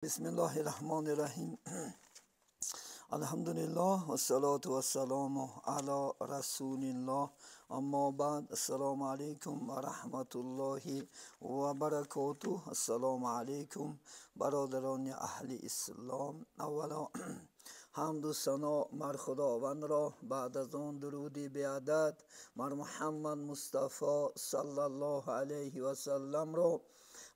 بسم الله الرحمن الرحیم. الحمد لله و الصلاة و السلام علی رسول الله. اما بعد، السلام علیکم و رحمت الله و برکاته. السلام علیکم برادران اهل اسلام. اولا حمد و ثنا مر خداوند را، بعد از آن درودی بیادت مر محمد مصطفی صلی الله علیه و سلم را،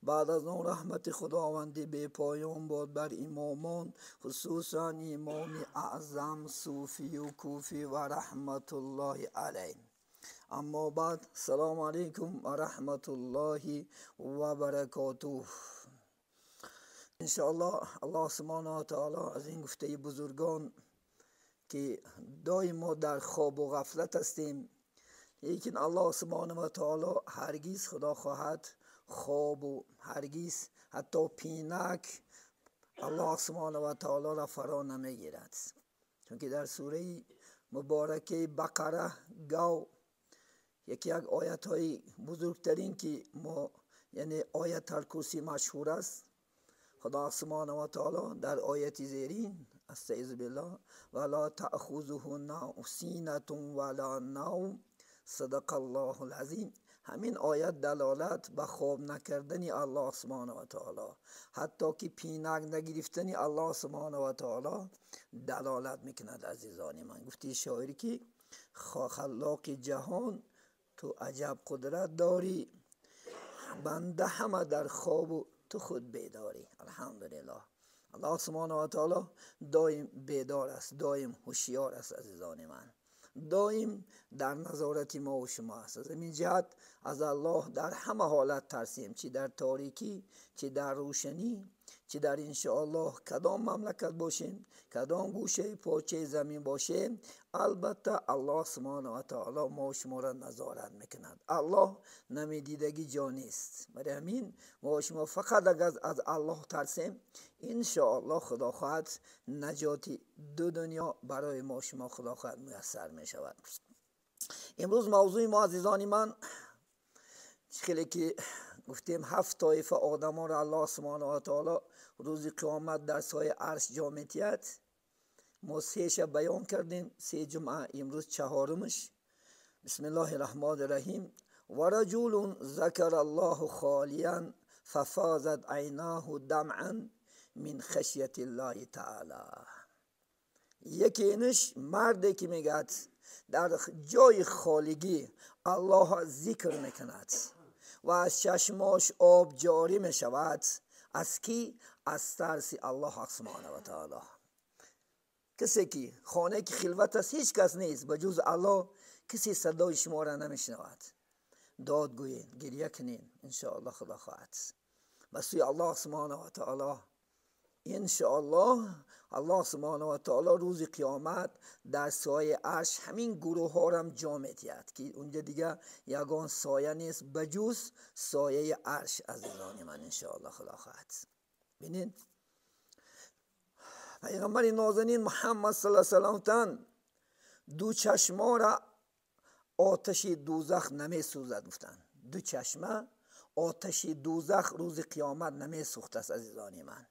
بعد از اون رحمت خداوندی به پایان باد بر امامان، خصوصا امام اعظم صوفی و کوفی و رحمت الله علیه. اما بعد، السلام علیکم و رحمت الله و برکاته. انشاءالله الله سبحانه و تعالی از این گفته بزرگان که دائم ما در خواب و غفلت هستیم، لیکن الله سبحانه و تعالی هرگز خدا خواهد خواب و هرگز حتی پینک الله سبحانه و تعالی را فرا نمیگیرد. چون که در سوره مبارکه بقره گو یکی از آیت های بزرگترین که ما یعنی آیت الکرسی مشهور است، خدا سبحانه و تعالی در آیت زیرین استعوذ بالله ولا تأخذه سینة ولا نوم صدق الله العظیم، همین آیت دلالت به خواب نکردن الله سبحانه و تعالی، حتی که پینک نگرفتن الله سبحانه و تعالی دلالت میکند. عزیزان من، گفتی شاعری که خلاق جهان تو عجب قدرت داری، بنده همه در خواب و تو خود بیداری. الحمدلله الله سبحانه و تعالی دائم بیدار است، دائم هوشیار است. عزیزان من، دائم در نظارت ما و شما است. از این جهت از الله در همه حالت ترسیم، چی در تاریکی، چی در روشنی، چی در انشاءالله کدام مملکت باشیم، کدام گوشه پاچه زمین باشیم، البته الله سبحانه و تعالی ما و شما را نظارت میکند. الله نمیدیدگی جا نیست. برای همین ما و شما فقط اگر از الله ترسیم، انشاءالله خدا خواهد نجاتی دو دنیا برای ما و شما خدا خواهد میسر میشود. امروز موضوع ما عزیزان من، خیلی که گفتیم 7 طایفه آدمان را الله سبحانه و تعالی روز قیامت در سایه عرش جا می‌آورد. ما 3 شب بیان کردیم، 3 جمعه، امروز 4مش. بسم الله الرحمن الرحیم. و رجل ذکر الله خالیا ففاضت عیناه دمعا من خشیت الله تعالی. یکی اینش مردی که میگه در جای خالگی الله ذکر میکند و از چشماش آب جاری میشود. از کی؟ از ترس الله سبحانه و تعالی. کسی که خانه که خلوت است، هیچ کس نیست بجز الله، کسی صدای شما را نمیشنود، داد گویین، گریه کنین، انشاءالله خدا خواهد بسوی الله سبحانه و تعالی. انشاءالله الله سبحانه و تعالی روز قیامت در سایه عرش همین گروه ها را هم جا می‌آورد که اونجا دیگه یگان سایه نیست بجز سایه عرش. عزیزان من، انشاءالله خدا خواهد. ببینید پیغمبر نازنین محمد صلی الله علیه و سلم دو چشما را آتش دوزخ نمی سوزد. گفتن دو چشمه آتش دوزخ روز قیامت نمی سوخته است. عزیزان من،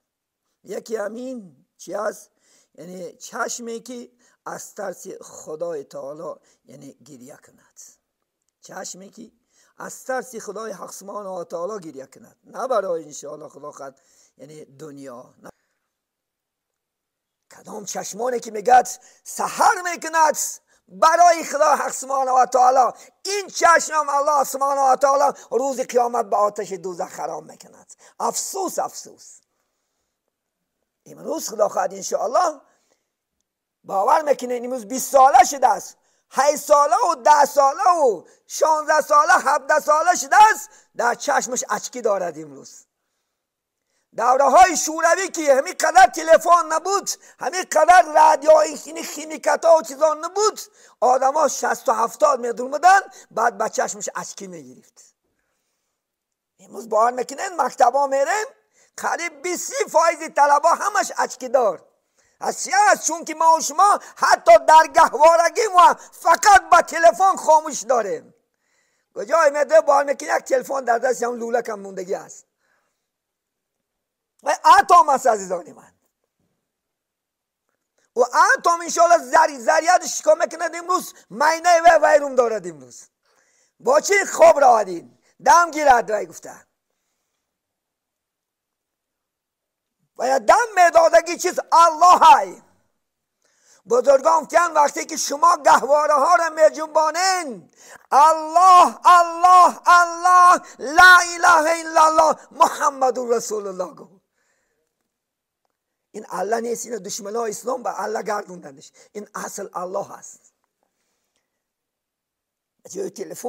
یکی همین چی است؟ یعنی چشمی که از ترس خدای تعالی یعنی گریه کند، چشمی که از ترس خدای حق سبحانه و تعالی گریه کند، نه برای انشاءالله خدا خواهد یعنی دنیا. کدام چشمانی که میگد سحر میکند برای خدا حق سبحانه و تعالی، این چشم الله سبحانه و تعالی روز قیامت به آتش دوزخ خراب میکند. افسوس افسوس. امروز خدا خواهد انشاءالله باور میکنه امروز 20 ساله شده است، 8 ساله و 10 ساله و 16 ساله 17 ساله شده است، در چشمش اچکی دارد. امروز دوره های شوروی که همین قدر تلفن نبود، همین قدر رادیوی خیمیکت ها و چیزان نبود، آدم ها 60 و 70 میدون بودن، بعد به چشمش اچکی میگرفت. امروز باور میکنین مکتب ها میریم، قریب 20% طلبه همش اچکی دار. از چی است؟ چون که ما و شما حتی در گهوارگی ما فقط با تلفن خاموش داریم. کجای میده باور میکنین یک تلفن در دست هم لولک هم موندگی است. و اتم است عزیزان من. و اتم انشاءالله ذریعش چیکار میکند امروز؟ مینه و ویروم دارد امروز. با چی خواب راودین دم گیرد و گفته و دم میدادگی چیز الله های. بزرگان کن وقتی که شما گهواره ها را می جنبانین الله الله الله لا اله الا الله محمد رسول الله گو. این الله نیست، این دشمن ها اسلام به الله گردوندنش. این اصل الله هست. جای تلفن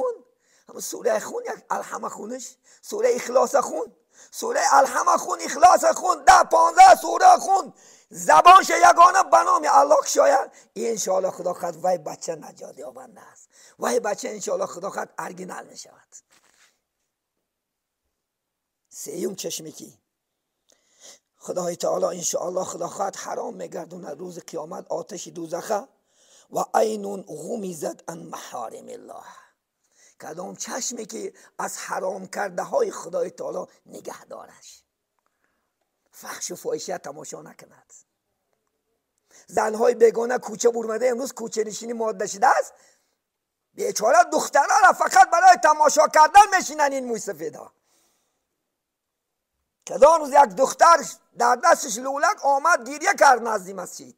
همون سوره خون، یک الحمه خونش، سوره اخلاص خون، سوره الحمه خون، اخلاص خون، 10-15 سوره خون، زبانش یگانه بنام الله که شاید این انشاءالله خدا خواهد وای بچه نجات یابنده است. وای بچه انشاءالله خدا خواهد ارگینال می شود. سیوم چشمکی خدای تعالی انشاءالله خدا خواهد حرام میگردونه روز قیامت آتش دوزخه. و عینون غمیزت عن محارم الله، کدام چشمی که از حرام کرده های خدای تعالی نگه دارش، فحش و فاحشه تماشا نکند. زنهای بیگانه کوچه برمده امروز کوچه نشینی ماده شده است. بیچاره دخترها را فقط برای تماشا کردن میشینن این موی سفیدا. کدام روز یک دختر در دستش لولک آمد گریه کرد نزدی مسجد.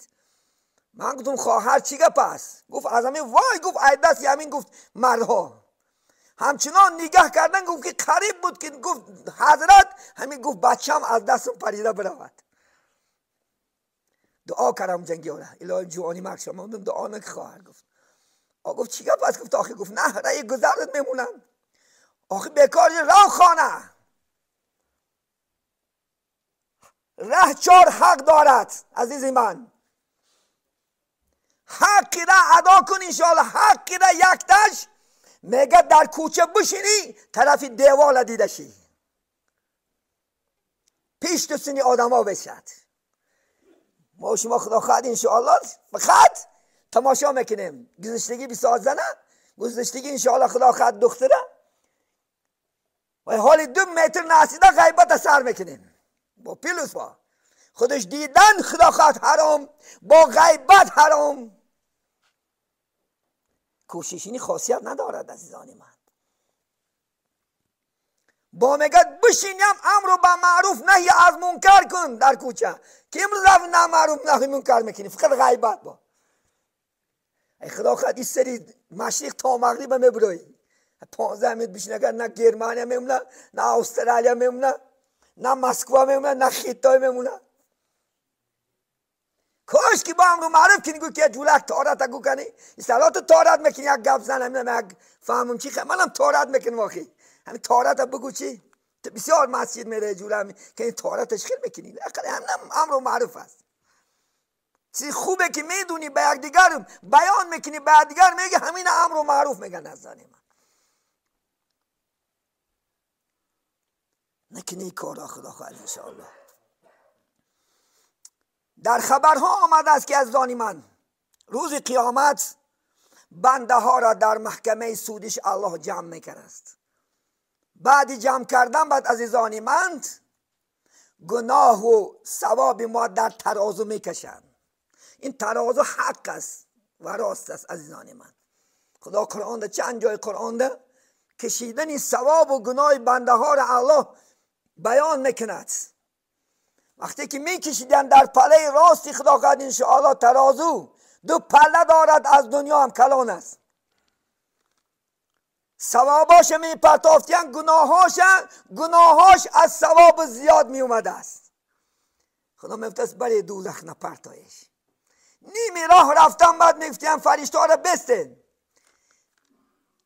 من گفتم خواهر چی گپ است؟ گفت از همین وای، گفت ای دست یمین، گفت مردها همچنان نگاه کردن، گفت که قریب بود که گفت حضرت همین، گفت بچم از دستم پریده برود. دعا کردم جنگیاره الهی جوانی مرگ شما. دعا نکن خواهر. گفت چی گپ است؟ گفت آخه گفت نه رای گذرت میمونم. آخه بیکاری رو خانه ره 4 حق دارد عزیز من. حقی را ادا کن انشاءالله. حقی را یک دش میگه در کوچه بشینی طرف دیوال دیده شی، پیش تو سنی آدم ها بشد. ما شما خدا خواهد انشاءالله فقط تماشا میکنیم. گذشتگی 20 زنه، گذشتگی انشاءالله خدا خواهد دختره و حالی 2 متر ناسیده غیبت سر میکنیم با پیلوس با خودش دیدن خدا خواهد حرام، با غیبت حرام. کوششینی خاصیت ندارد عزیزان من. با میگد بشینیم امر به معروف نهی از منکر کن در کوچه، که امروز نه معروف نهی منکر میکنی، فقط غیبت با. ای خدا خواهد این سری مشرق تا مغرب میبروی 15 متر بشینه، نه گرمانیا میمونه، نه استرالیا میمونه، نه مسکو میمونه، نه خیتای میمونه. کاش که با امر معروف کنی، گو که جولک تارت گو کنی اصطلاحات تارت میکنی. یک گپ زنم یک فهمم چی منم تارت میکنم. واقعی همین تارت بگو چی؟ تو بسیار مسجد میره جولک که این تارتش خیلی میکنی. همین امر معروف است. چیز خوبه که میدونی به یک دیگر بیان میکنی، به دیگر میگه همین امر معروف میگن نزدانی من. نکنی کارا خدا خواهد انشاءالله. در خبرها آمده است که از دانی من روز قیامت بنده ها را در محکمه سودش الله جمع میکنه است. بعد جمع کردن بعد عزیزانی من گناه و ثواب ما در ترازو میکشند. این ترازو حق است و راست است عزیزان من. خدا قرآن ده چند جای قرآن ده کشیدن ثواب و گناه بنده ها را الله بیان میکند. وقتی که میکشیدن در پله راستی خدا خواهد انشاءالله ترازو 2 پله دارد، از دنیا هم کلان است. ثواباش میپرتافتین، گناهاش از ثواب زیاد میومده است. خدا میفته برای دوزخ نپرتایش. نیمی راه رفتن بعد میفتیم فرشته ها را بستن.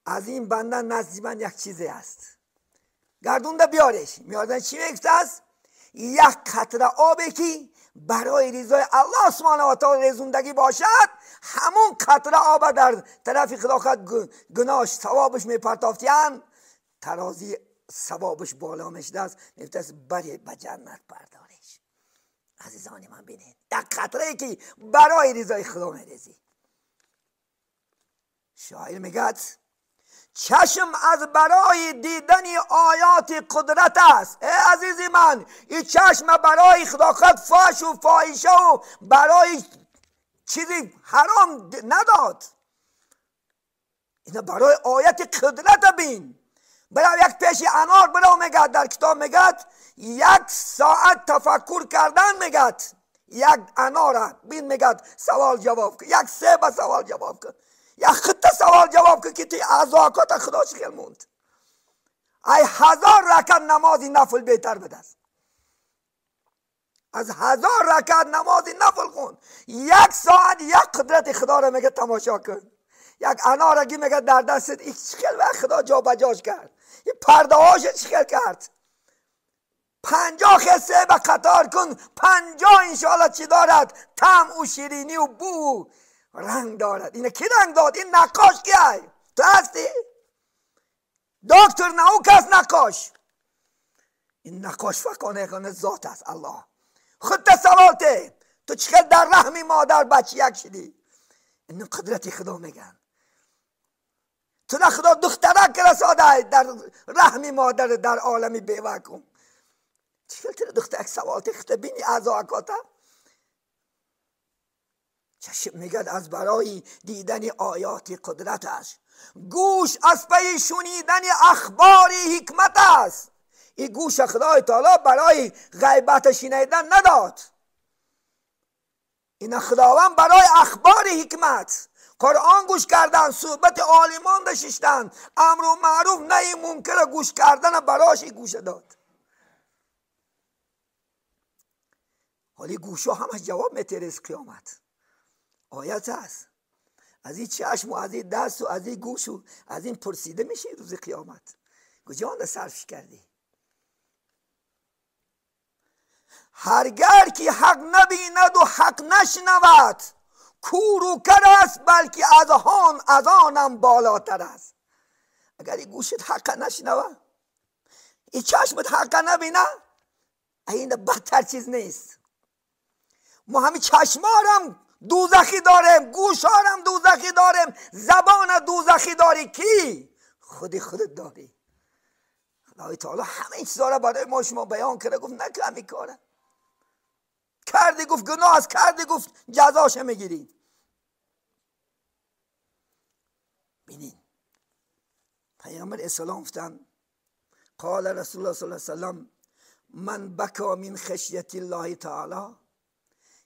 از این بنده نزدیک من یک چیزی است، گردونده بیارش. میادن چی میفته است؟ یک قطره آبی که برای رضای الله سبحانه و تعالی رزوندگی باشد، همون قطره آب در طرف خدا خواهد گناهش ثوابش میپرتافتین، ترازی ثوابش بالا میشده است، میفته برای به جنت بردارش. عزیزان من بینید یک قطره که برای رضای خدا میریزی. شاعر میگد چشم از برای دیدن آیات قدرت است. ای عزیزی من، این چشم برای خداخواد فاش و فاحشه و برای چیزی حرام نداد. اینا برای آیت قدرت بین. برای یک پیش انار برو میگد، در کتاب میگد 1 ساعت تفکر کردن میگد یک انار بین، میگد سوال جواب کن، 1 سه سوال جواب کن، 1 خطه سوال جواب کن که تی ازاکات خدا چی خیل موند. ای 1000 رکعت نمازی نفل بهتر بده است. از 1000 رکعت نمازی نفل خون 1 ساعت 1 قدرت خدا رو میگه تماشا کن. 1 انار اگه میگه در دستت، این چیخل وقت خدا جا بجاش کرد، این پرده هاش چیخل کرد. 50 خسه به قطار کن، 50 انشاءالله چی دارد؟ طعم و شیرینی و بو و رنگ دارد. اینه کی رنگ داد؟ این نقاش کیه؟ تو هستی؟ دکتر نوک است نقاش. این نقاش فکانه ذات است الله. خود تصورته تو چقدر در رحم مادر بچه یک شدی. این قدرت خدا میگن. تو نه خدا دخترک رساده در رحم مادر در عالمی بیوکم. چقدر که دخترک سوالت خطه بینی ازاکاته. چشم میگد از برای دیدن آیات قدرت است. گوش از پی شنیدن اخبار حکمت است. این گوش خدای تعالی برای غیبت شنیدن نداد. این خداوند برای اخبار حکمت، قرآن گوش کردن، صحبت عالمان داشتن، امر و معروف نهی منکر گوش کردن براش گوش داد. حالی گوشا همش جواب میتره از قیامت. آیت هست از این چشم و از این دست و از این گوش و از این پرسیده میشه روز قیامت کجا صرف کردی؟ هرگر که حق نبیند و حق نشنود کور و کر است، بلکه از آنم بالاتر است. اگر این گوشت حق نشنود، این چشمت حق نبینه، این بدتر چیز نیست. ما همین چشمارم دوزخی داریم، گوشارم دوزخی داریم، زبان دوزخی داری. کی؟ خودت داری. خدای تعالی همه چیزا را برای ما شما بیان کرده، گفت نکن همین کاره. کردی گفت گناه است، کردی گفت جزاش میگیری. ببینین پیامبر اسلام گفتن قال رسول الله صلی الله علیه وسلم من بکا من خشیت الله تعالی،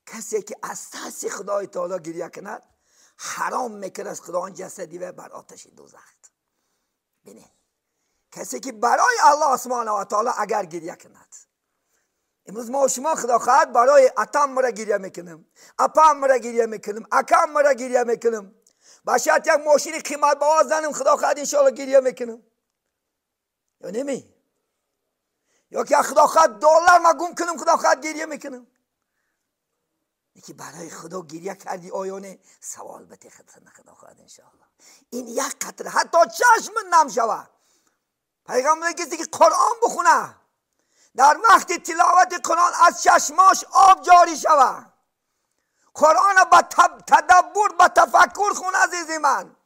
کسی که از ترس خدای تعالی گریه کند حرام میکنه از خدا جسدی و بر آتش دوزخ. ببینین کسی که برای الله سبحانه و تعالی اگر گریه کند، امروز ما و شما خدا خواهد برای اتم مرا گریه میکنم، اپم مرا گریه میکنم، اکم مرا گریه میکنم، باشد یک ماشین قیمت باز زنم خدا خواهد انشاءالله گریه میکنم یا نمی، یا که خدا خواهد دلار ما گم کنم خدا خواهد گریه میکنم. یکی برای خدا گریه کردی آیانه سوال بته خدا خواهد انشاءالله. این یک قطره حتی چشم نم شود. پیغمبر کسی که قرآن بخونه در وقت تلاوت قرآن از چشماش آب جاری شود. قرآن با تدبر با تفکر خون عزیزی من.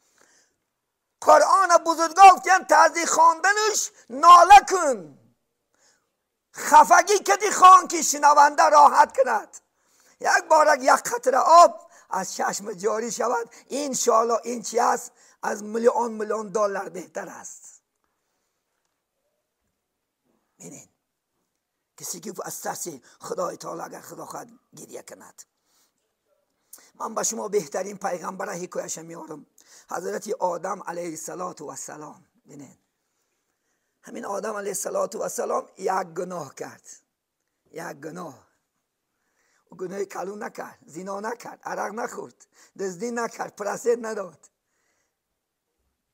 قرآن بزرگان گفتن تازه خواندنش ناله کن، خفگی کدی خوان که شنونده راحت کند. یک بار یک قطره آب از چشم جاری شود، انشاءالله این چی است؟ از میلیون دلار بهتر است. ببینین کسی که از ترس خدای تعالی اگر خدا خواهد گریه کند. من با شما بهترین پیغمبر حکایش میارم، حضرت آدم علیه السلام. ببینین همین آدم علیه السلام یک گناه کرد، یک گناه. و گناه کلو نکرد، زنا نکرد، عرق نخورد، دزدی نکرد، پرستش نداد.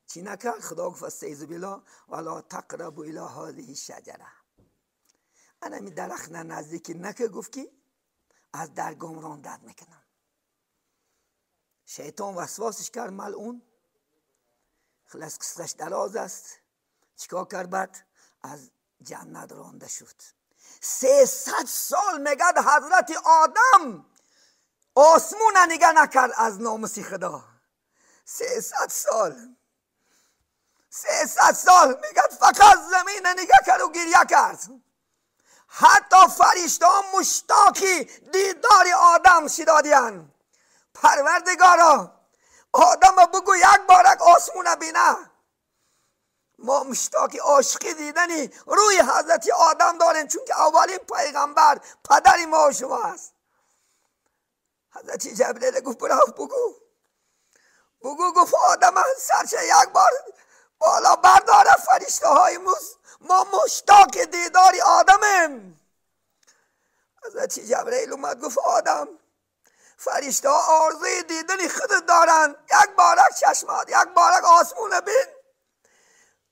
چی نکرد؟ خدا گفت استعیذ بالله ولا تقربوا الی هذه الشجره. انا می درخت نزدیکی نکه، گفت که از در گمران رد میکنم. شیطان وسواسش کرد ملعون. خلاص قصهش دراز است. چیکار کرد؟ بعد از جنت رانده شد. 300 سال میگد حضرت آدم آسمون نگاه نکرد از ناموس خدا. 300 سال 300 سال میگه فقط زمین نگاه کرد و گریه کرد. حتی فرشته ها مشتاقی دیدار آدم شدادیان. پروردگارا آدم بگو یک بارک آسمون بینه. ما مشتاقی عاشقی دیدنی روی حضرت آدم داریم، چون که اولین پیغمبر پدر ما و شما است. حضرت جبریل گفت برو بگو گفت آدم سرش یک بار بالا برداره. فرشته های ما مشتاق دیداری آدمیم. حضرت جبریل اومد گفت آدم فرشته ها آرزوی دیدنی خود دارن، یک بارک چشمات، یک بارک آسمون بین.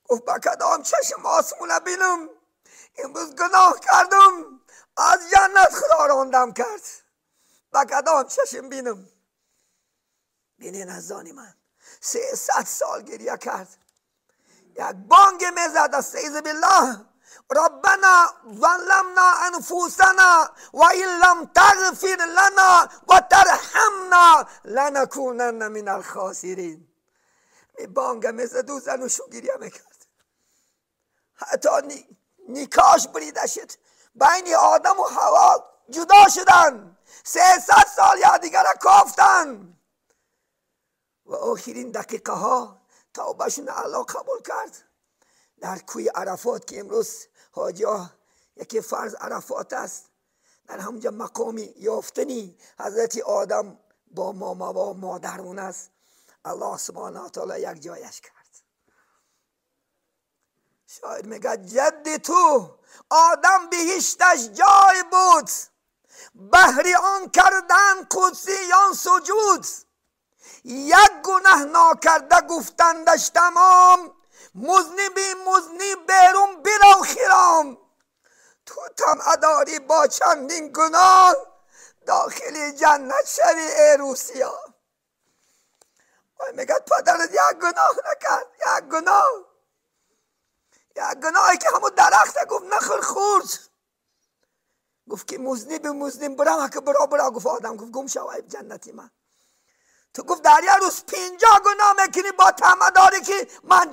گفت با کدام چشم آسمون بینم؟ امروز گناه کردم، از جنت خدا راندم کرد، با کدام چشم بینم؟ بینین عزیزان من 300 سال گریه کرد. یک بانگ میزد استعیذ بالله ربنا ظلمنا انفسنا و ان لم تغفر لنا و ترحمنا لنکونن من الخاسرین. می بانگ میزد و زنوشو گریه میکرد. حتی نیکاش بریده شد، بین آدم و حوا جدا شدن. 300 سال یادیگر کافتن و آخرین دقیقه ها توبهشون الله قبول کرد. در کوی عرفات که امروز حاجی ها یکی فرض عرفات است، در همونجا مقامی یافتنی حضرت آدم با ماما و مادرون است. الله سبحانه و تعالی یک جایش کرد. شاید میگه جد تو آدم بهشتش جای بود، بهر آن کردن قدسیان سجود. یک گناه ناکرده گفتندش تمام، مذنب بیرون برو خرام. تو طمع داری با چندین گناه، داخل جنت شوی ای روسیا. میگه پدرت یک گناه نکرد، یک گناهی که همون درخت گفت نخور خورد. گفت که مذنب برم که برا گفت آدم گفت گم شو جنتی من. تو گفت در یه روز 50 گناه میکنی با طمع داری که من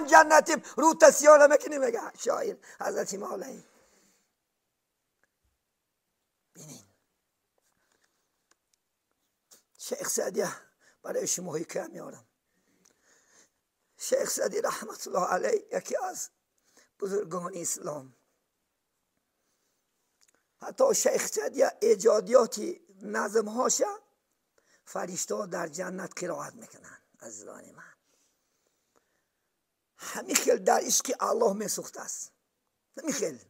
جنتیم رو تسیانه میکنی. میگه شاعر حضرت مولوی. بینین شیخ سعدی برای شما حکایت میارم. شیخ سعدی رحمت الله علیه یکی از بزرگان اسلام. حتی شیخ سعدی ایجادیاتی نظم هاشه فرشته ها در جنت قرائت میکنن. عزیزان من همین خیل در عشق الله میسوخته است. همین خیل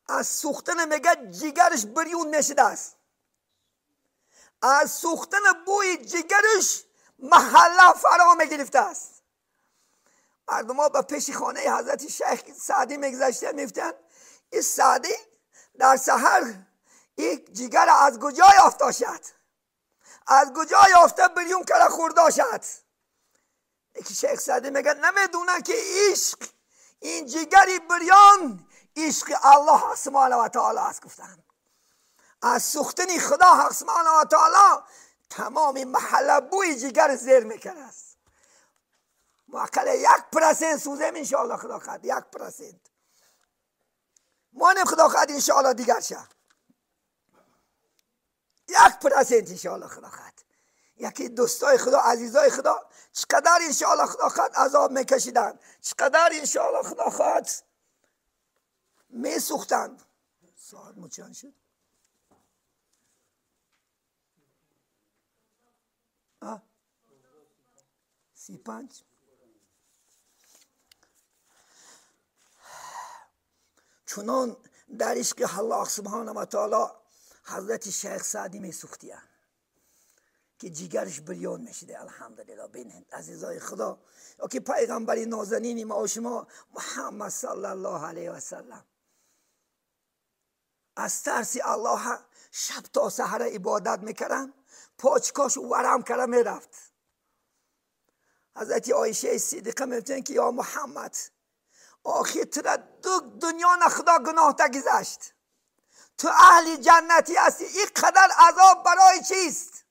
از سوختن میگه جگرش بریون میشده است. از سوختن بوی جگرش محله فرا میگرفته است. مردم ها به پیش خانه حضرت شیخ سعدی میگذشتن، میفتن این سعدی در سحر یک جگر از کجا یافته شد؟ از کجا یافته بریون کرده خورده شد؟ یکی شیخ سعدی میگه نمیدونن که عشق این جگری بریان عشق الله سبحانه و تعالی است. گفتن از سوختنی خدا سبحانه و تعالی تمام محله بوی جگر زیر میکنه است. موکل 1% سوزم انشاءالله خدا خواهد 1%. مانم خدا خواهد انشاءالله دیگر شه 1% انشاءالله خدا خواهد. یکی دوستای خدا عزیزای خدا چقدر انشاءالله خدا خواهد عذاب میکشیدن، چقدر انشاءالله خدا خواهد میسوختند. ساعت مچان شد 35. چنان در عشق الله سبحانه و تعالی حضرت شیخ سعدی می سوختیان که جیگرش بریان میشده. الحمدلله. بینید عزیزای خدا که پیغمبری نازنینی ما و شما محمد صلی الله علیه و سلم از ترس الله شب تا سحر عبادت میکردن، پاچکاش ورم کرده میرفت. حضرت عایشه صدیقه میگفتن که یا محمد آخی تو دنیا نه خدا گناه تا گذشت، تو اهل جنتی هستی، این قدر عذاب برای چیست؟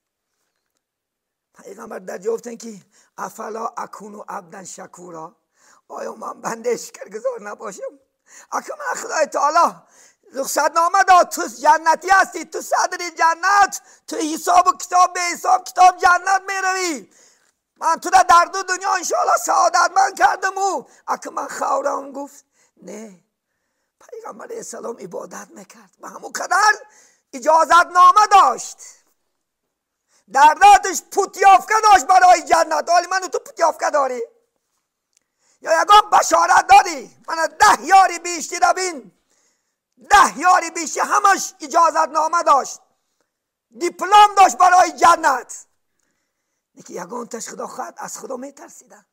پیغمبر در جواب گفتن که افلا اکونو عبدا شکورا، آیا من بنده شکرگزار نباشم؟ اگه من خدای تعالی رخصت نامه داد تو جنتی هستی، تو صدر جنت، تو حساب و کتاب به حساب کتاب جنت میروی، من تو در دو دنیا انشاءالله سعادتمند کردم. او اگه من خورم گفت نه، پیغمبر علیه السلام عبادت میکرد و همون قدر اجازت نامه داشت، در دستش پوتیافکه داشت برای جنت. حالی من تو پوتیافکه داری یا یکم بشارت داری؟ من 10 یاری بیشتر ببین، 10 یاری بیشتر همش اجازت نامه داشت، دیپلم داشت برای جنت. یکی یگان تش خدا خواهد از خدا میترسیدن.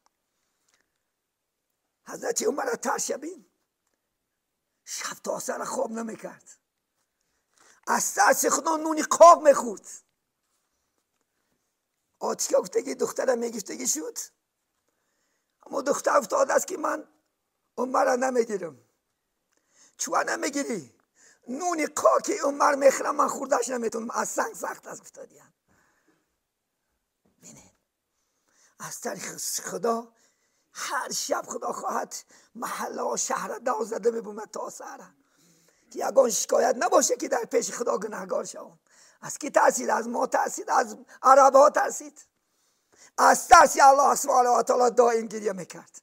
حضرت عمر ترشبین شب تا سر خواب نمیکرد، از ترس خدا نونی قاب میخورد. آتیکا گفتگی دخترم میگفتگی شد، اما دختر افتاده است که من عمر را نمیگیرم. چون نمیگیری؟ نونی قاک عمر میخورم، من خوردش نمیتونم، از سنگ سخت است افتادیم. بینید از طریق خدا هر شب خدا خواهد محله و شهر دار زده میبومد تا سهره که یگان شکایت نباشه که در پیش خدا گناهگار شوم. از کی ترسید؟ از ما ترسید، از عرب ها ترسید. از ترسی الله سبحانه و تعالی دائم گریه میکرد.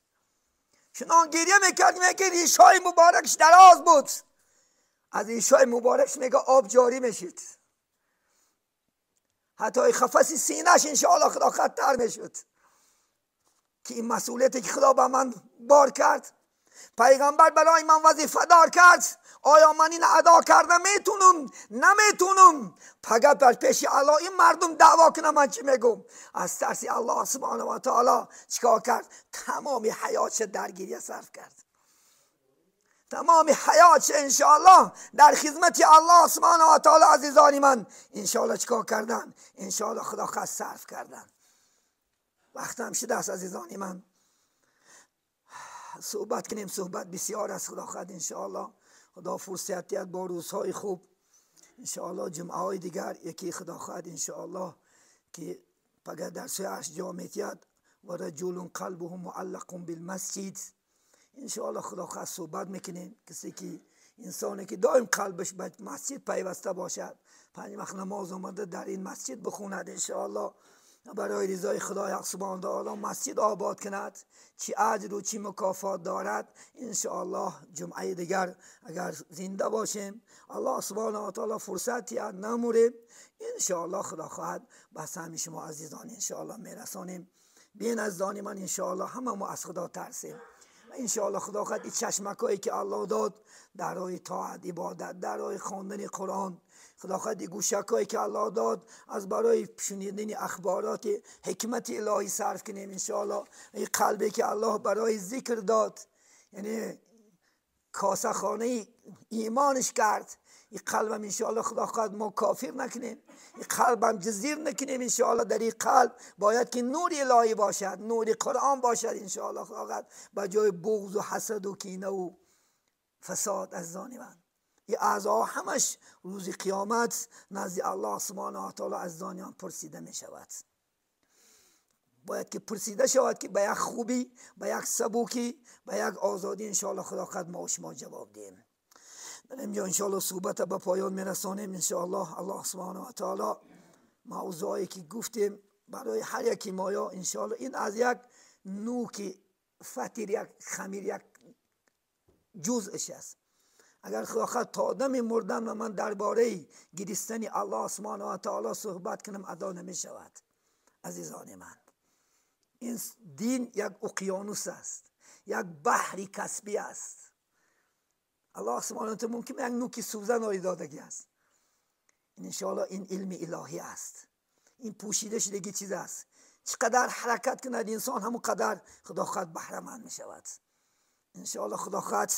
چنان گریه میکرد که ریشهای مبارکش دراز بود، از ریشهای مبارکش میگه آب جاری میشید، حتی خفص سینهش انشاءالله خدا خطر میشد که این مسئولیتی که خدا به من بار کرد، پیغمبر برای من وظیفه دار کرد، آیا من این ادا کردم؟ میتونم؟ نمیتونم. فقط در پیش الله این مردم دعوا کنم من چی میگم؟ از ترسی الله سبحانه و تعالی چیکار کرد؟ تمام حیاتش در گریه صرف کرد، تمام حیاتش انشاءالله در خدمت الله سبحانه و تعالی. عزیزانی من انشاءالله چیکار کردن؟ انشاءالله خدا خواهد صرف کردن. وقت هم شده است عزیزانی من صحبت کنیم، صحبت بسیار است. خدا خواهد انشاءالله خدا فرصت دهد با روزهای خوب انشاءالله جمعه های دیگر یکی خدا خواهد انشاءالله که فقط در سویش جامعیت و رجل قلبه معلق بالمسجد انشاءالله خدا خواهد صحبت میکنیم. کسی که انسانی که دائم قلبش به مسجد پیوسته باشد، 5 وقت نماز آمده در این مسجد بخوند انشاءالله، برای رضای خدای سبحانه و تعالی مسجد آباد کند، چی اجر و چی مکافات دارد. انشاءالله جمعه دیگر اگر زنده باشیم، الله سبحانه و تعالی فرصتی نموریم، انشاءالله خدا خواهد به سهم شما عزیزان انشاءالله میرسانیم. بین عزیزان من انشاءالله همه ما از خدا ترسیم و انشاءالله خدا خواهد این چشمکایی که الله داد در راه طاعت عبادت، در راه خواندن قرآن، خدا خواهد گوشکایی که الله داد از برای شنیدن اخبارات حکمت الهی صرف کنیم انشاءالله. این قلبی که الله برای ذکر داد، یعنی کاسه خانه ایمانش کرد، این قلبم انشاءالله خدا خواهد ما کافر نکنیم، این قلبم جزیر نکنیم انشاءالله. در این قلب باید که نور الهی باشد، نور قرآن باشد انشاءالله خدا خواهد، به جای بغض و حسد و کینه و فساد. از زانی من این اعضا همش روز قیامت نزد الله سبحانه و تعالی از زانیان پرسیده می شود. باید که پرسیده شود که به یک خوبی، به یک سبوکی، به یک آزادی انشاءالله خدا خواهد ما و شما جواب دهیم. در اینجا انشاءالله صحبت به پایان میرسانیم انشاءالله. الله سبحانه و تعالی موضوعی که گفتیم برای هر یکی ما انشاءالله این از یک نوک فطیر، یک خمیر، یک جزءش است. اگر خدا خواهد تا دم مردن من درباره گریستن الله سبحانه و تعالی صحبت کنم ادا نمی شود. عزیزان من این دین یک اقیانوس است، یک بحری کسبی است. الله سبحانه و تعالی ممکن یک نوک سوزن آیه دادگی است. انشاءالله این علم الهی است، این پوشیده شدگی چیز است. چقدر حرکت کند انسان همون قدر خدا خواهد بهره مند می شود انشاءالله. خدا خواهد